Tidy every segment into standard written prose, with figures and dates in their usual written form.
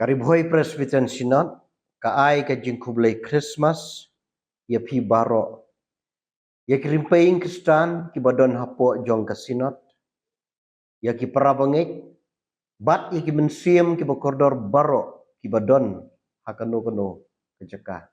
Karibhoy Presbyterian Synod, kaay ka jingkublay Christmas, ya pi baro. Ya kirimpaing Kristan, kibadon hapo jong ka Synod, ya ki parabangit, bat ya ki mensiam kibakordor baro, kibadon hakano-kano kejaka.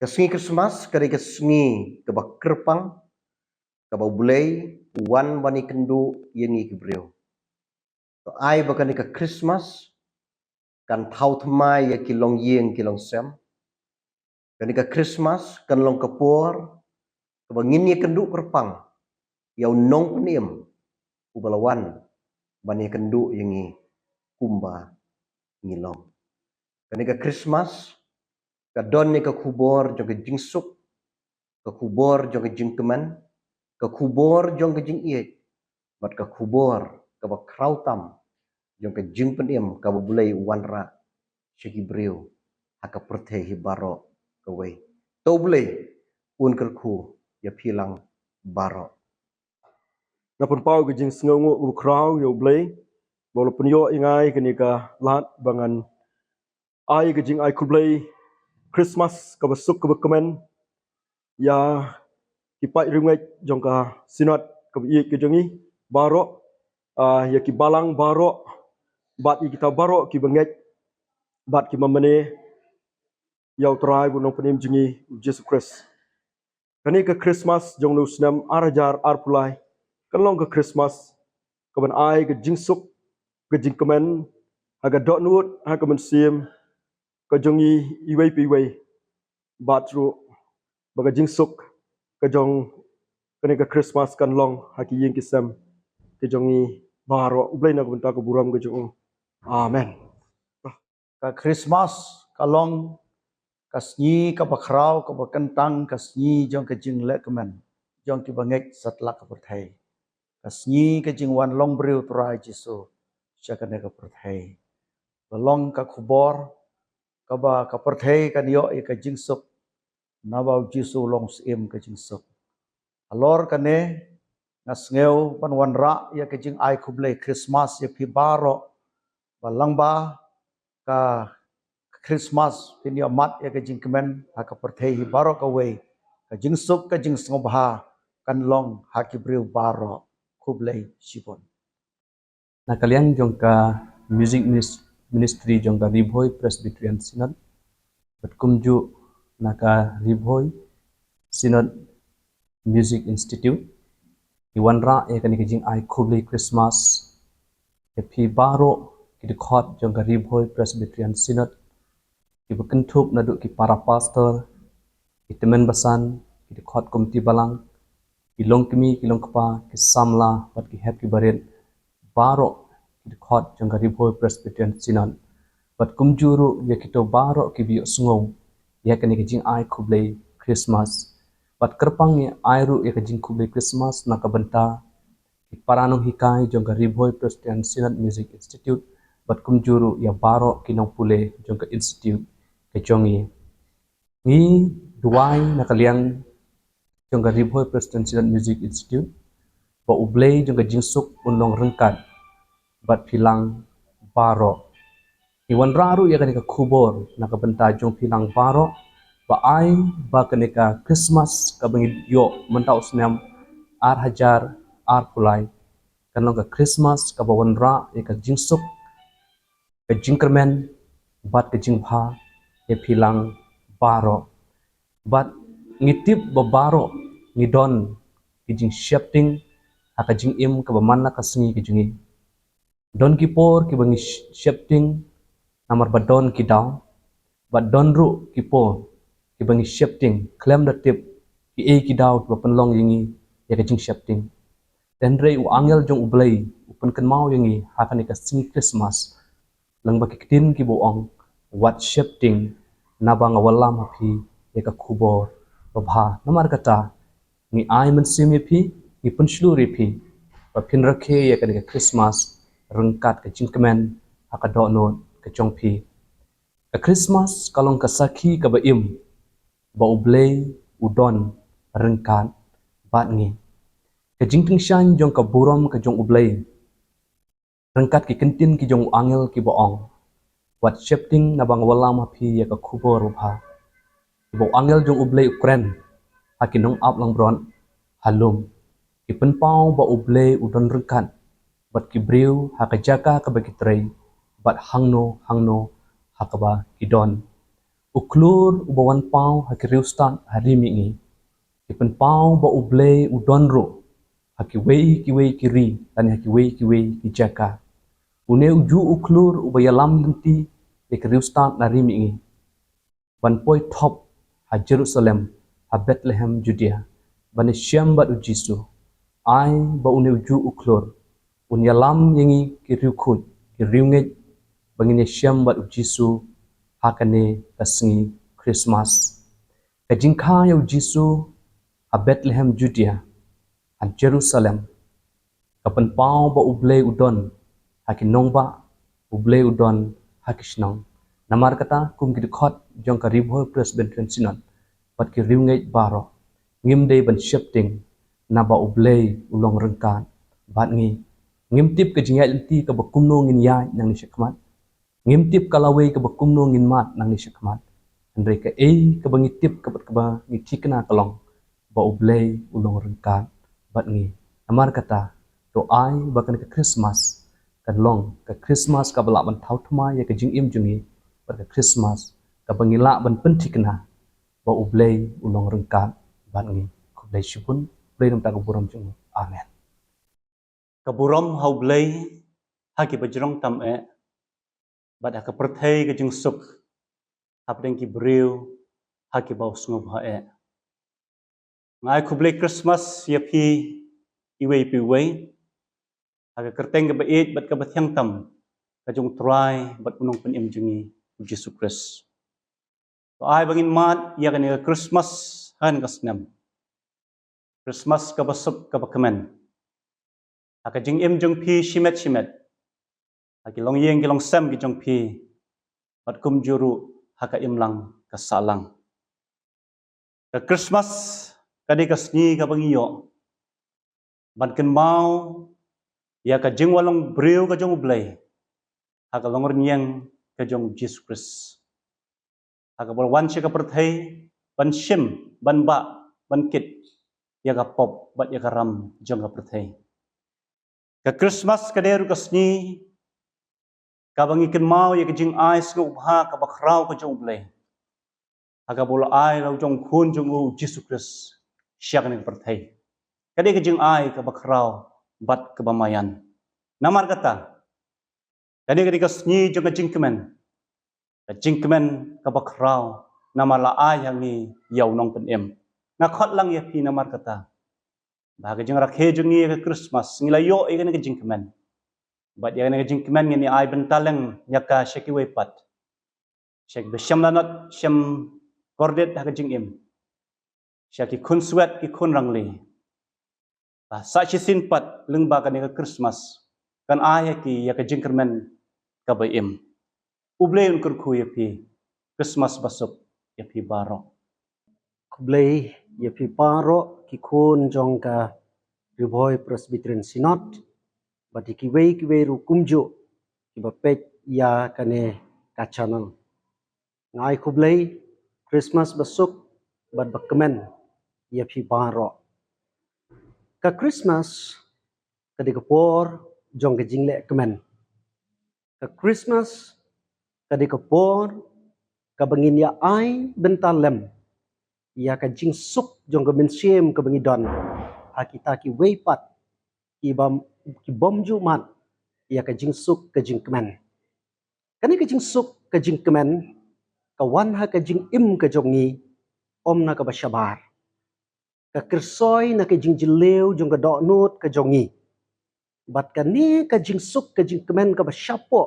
Kesengi Christmas, kari kesengi kebakerpang, kababulay, wan bani kendu, yengi kibriyo. So ay baka ni ka Christmas, kan tau thamai ya kilong yeng kilong sem. Ketika Christmas kan long kapur kebangin ya kendu kerpang yau nong peniem ubalawan bani kendu yengi kumba ngilong. Ketika Christmas kadon ni ke kubur jong ke jingsuk, ke kubur jong ke jingkeman, ke kubur jong ke jing iet, bat ke kubur ke bakrautam jong ke jing peniem ke babulai wanra Shigibriu haka pertehi baro kawe. Toble un kerku ya pilang baro. Napun pau ke jing sengongu ku krau yo blay bolo penyo ingai kenika lat bangan ai ke jing ai ku blay Christmas ka besuk ke bekemen ya kipai ringai jong ka sinat ke i ke jongi baro ya ki balang baro bat i kita baro ki benget bat ki mamane yau trai bu nong penim jingi Jesus Christ. Kani ke Christmas jong nu senam arajar arpulai kalong ke Christmas kaban ai ke jingsuk ke jingkemen aga dot nut ha ke mensim ke jongi iwei piwei batru baga jingsuk ke jong kani ke Christmas kan long haki ying kisam ke jongi baro ublai na bentar ke buram ke jong. Amen. Ka Christmas kalong kasnyi ka bakrau ka bakentang kasnyi jong ka jing lekmen jong ki bangek satla ka perthai kasnyi ka jing wan long briu trai Jesu syakane ka perthai long ka khubor ka ba ka perthai kan yo ka jing suk nabaw Jesu long sim ka jing suk alor kane ngasngeu pan wan ra ya ka jing ai khublei Christmas ya pi baro balang ba ka Christmas pini amat ya ka jing kemen ha ka perthei baro ka we ka jing suk ka jing ngobha kan long ha ki briu baro khublei sibon. Nah kalian jong ka music ministry jong ka Ribhoy Presbyterian Synod berkumju naka Ribhoy Synod Music Institute iwan ra ya kan jing ai khublei Christmas epi baro ki khot jong ka Ribhoy Presbyterian Synod ki bekentup naduk ki para pastor ki temen basan ki khot komiti balang ki long kemi ki long kapa ki samla bat ki happy baret baro ki khot jong ka Ribhoy Presbyterian Synod bat kumjuru ya kito baro ki biyo sungong ya kan jing ai khublei Christmas bat kerpang ya airu ya jing khublei Christmas naka benta ki paranong hikai jong ka Ribhoy Presbyterian Synod Music Institute bat kumjuru ya baro ki nong pule jong ka institute kejongi ni duai nakaliang jong ka Ribhoy Presbyterian Synod Music Institute ba ublei jong ka jingsuk unlong rengkat bat pilang baro iwan raru ya kanika kubor nakabenta jong pilang baro ba ai ba kanika Christmas kabangid yo mentau senam ar hajar ar pulai kanong ka Christmas kabawan ra ya ka jingsuk ka jingkermen bat ka jingpha ya pilang baro bat ngitip babaro ngidon kijing shifting aka jing im ka bamanna ka sengi kijingi don kipor ki bangi shifting namar badon ki daw badon ru kipor ki bangi shifting klem da tip ki e ki daw ki penlong yingi ya ka jing shifting dan rei u angel jong ublei upen kan mau yingi haka ni ka sengi Christmas lang bakikitin ki boong what shifting nabang awalam api ya ka kubor babha namar kata ni ai mensim pi ni pensluri pi papin rakhe ya ka Christmas rengkat ke jingkemen haka dono ke jongpi ka Christmas kalong ka saki ka baim ba ublei udon rengkat bat ngi ke jingting shan jong ka burom ke jong ublei rengkat ki kentin ki jong angel ki boong wat shifting na bang walam hapi ya ka khubor bha bo angel jong ublei ukren hakinong ap lang bron halum ipen pau ba ublei udon rengkan bat kibriu hakajaka ka bagitrei bat hangno hakaba idon uklur ubawan pau hakiriustan harimi ngi ipen pau ba ublei udon ro hakiwei kiwei kiri dan hakiwei kiwei kijaka une uju uklur ubayalam lenti ikriustan narimi ngi ban poi top ha Jerusalem ha Bethlehem Judea ban syam bat ujisu ai ba une uju uklur unyalam yengi kiriukun kiriunget bangine syam bat ujisu hakane kasngi Christmas kajingka ya ujisu ha Bethlehem Judea ha Jerusalem kapan pau ba ublei udon hakinong ba ublei udon hakisnong namar kata kum kidkhot jong ka ribhoi presbyterian synod pat ki riungei baro ngim dei ban shifting na ba ublei ulong rengkan bat ngi ngim tip ke jingai lenti ka bakumno ngin ya nang ni shikmat ngim tip kalawe ka bakumno ngin mat nang ni shikmat andre ka ka bangi tip ka bat ka ba ngi tikna kalong ba ublei ulong rengkan bat ngi namar kata doai bakan ke Christmas kan long ke Christmas ka bala ban thau thuma ya ke jing im jungi ba ke Christmas ka bangila ban pentikna ba ublei ulong rengkan ban ngi kublei shipun play nam ta ka buram chung amen Kaburam haublay haki bajrong tam bad haka perthai ka jing suk hapdeng ki briu haki bau sngub ngai kublay Christmas yapi iwei piwei haka kerteng ka bait bad ka bathyang tam ka jung try bad unong penim jungi Jesus Christ to ai bangin mat ya ka Christmas han kasnam Christmas ka basuk ka bakamen haka jing im jung pi shimet haki long yeng ki long sam ki jung pi bat kum juru haka im lang ka salang ka Christmas kadi kasni ka bangiyo ban ken mau ya ka jing walong breu ka jung blai haka long nyeng ka jung Jesus Christ haka bol wan ka perthai ban shim ban ba ban kit ya ka pop bat ya ka ram jung ka perthai ka Christmas kaderu kasni kabangi ken mau ya jing ai sku bha ka bakrau ka jong blai aga bol ai lo jong khun jong u Jesus Christ syak ni perthai kade ka jing ai ka bakrau bat ka bamayan namar kata kade ka kasni jong ka jing kemen ka bakrau namala ai yang ni yaw nong pen em na khot lang ya pi namar kata baga jing rakhe jungi ka Christmas ngilayo ikan ka jing kemen bat ya ka jing kemen ngini ai bentaleng nyaka sheki we pat shek be syam lanot syam kordet ka jing im shaki kun swet ki kun rangli ba sa chi sin pat leng ba ka Christmas kan ai ki ya ka jing kemen ka ba im uble un kur khu ya pi Christmas basuk ya pi baro kublei ya pi paro ki khun jong ka ribhoi presbyterian synod bati ki wei ru kumju ki ba pet ya kane ka channel ngai kublei Christmas basuk bat bakmen ya pi paro ka Christmas kadi ka por jong ka jingle kemen ka Christmas kadi ka por ka bangin ya ai bentalem ya ka jing suk jong ka mensiem ka bangi don akita ki weipat ki bom jumat ya ka jing suk ka jing kemen kani ka jing suk ka jing kemen ka wan ha ka jing im ka jongi om na ka bashabar ka kersoi na ka jing jileu jong ka do nut ka jongi bat ka ni ka jing suk ka jing kemen ka bashapo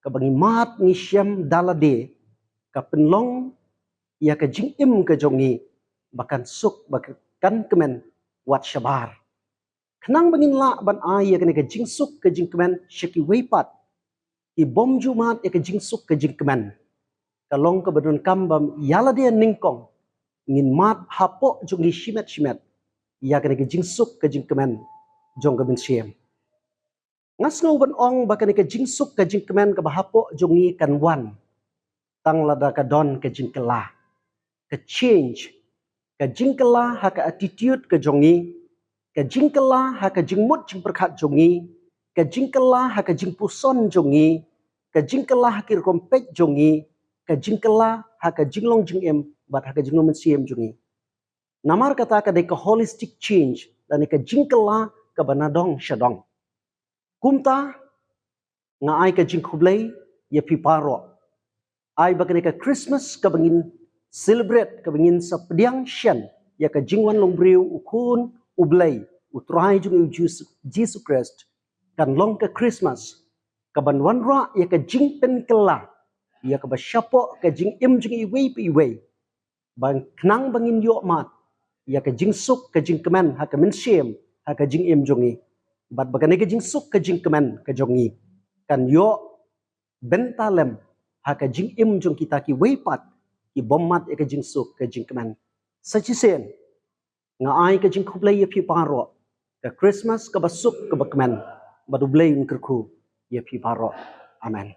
ka bangi mat ni syam dalade ka penlong ya ka jing im ka jongi bakan suk bakan kemen wat shabar kenang bangin la ban ai ya ka jing suk ka jing kemen shiki weipat i bom jumat ya ka jing suk ka jing kemen kalong ka badun kambam yala dia ningkong ngin mat hapo jongi shimet ya ka jing suk ka jing kemen jong ka ben siem ngas ngau ban ong bakani ka jing suk ka jing kemen ka bahapo jongi kan wan tang lada ka don ka jing kela ka change ka jing kela ha ka attitude ka jongi ka jing kela ha ka jing mut jing perkhat jongi ka jing kela ha ka jing puson jongi ka jing kela ha kir kompet jongi ka jing kela ha ka jing long jing em bat ha ka jing long siem jongi namar kata ka de ka holistic change dan ka jing kela ka banadong shadong kumta nga ai ka jing khublei ya pi paro ai bakani ka Christmas ka bangin celebrate ka bangin sa pediang shen ya ka jingwan long briu ukun ublei utrai jung Jesus Christ kan long ka Christmas ka banwan ra ya ka jing pen kala ya ka basyapo ka jing im jing iwei pi iwei bang knang bangin yo mat ya ka jing suk ka jing kemen ha ka min shem ha ka jing im jongi bat bakani ka jing suk ka jing kemen ka jongi kan yo bentalem ha ka jing im jong kita ki weipat ki bommat e ka jing suk ka jing kemen sachisen nga ai ka jing khublei ya pi paro ka Christmas ka basuk ka bakmen badublei un kerku ya pi paro amen